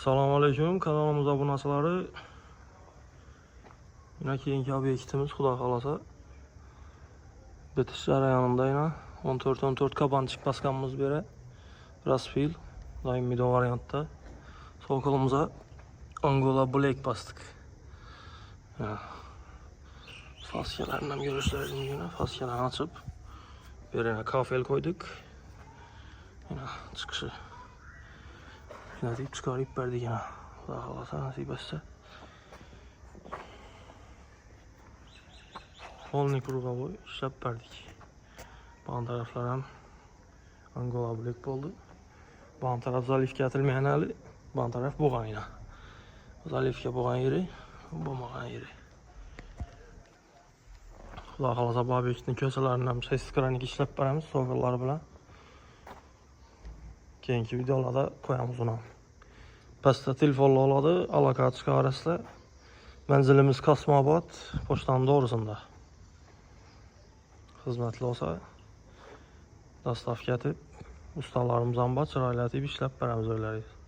Assalomu alaykum, kanalimiz obunachilari. Yine keyingi obyektimiz xudo xolasa bitish jarayonida yana 14 kabanchik basganmiz beri. Rasfil doimiy variantda. Sokolumuza Angola Black bastık. Fasyalarından görüşleriniz yine fasyalarını açıp birine kafel koyduk. Yine çıkışı yine deyip çıkarıp verdik yine. Xudo xolasa nasip etse. Polni krugovoy ishlab berdik. Ban taraflar ham Angola Black bo'ldi. Ban taraf zalifga atilmagan hali. Ban taraf bo'lgan yana. Zalifga bo'lgan yeri, bo'lmagan yeri. Xudo xolasa bu obyektning ko'chalarini ham seskranik ishlab beramiz so'g'illar bilan. Keyingi videolarda qo'yamiz uni. Pastda telefonla oladi, aloqa chiqarasizlar. Manzilimiz Kosmobod, pochtaning to'g'risida. Xizmatli olsa dostavka etib, ustalarimiz ham bor, chiroyli etib ishlab beramiz o'ylaringiz.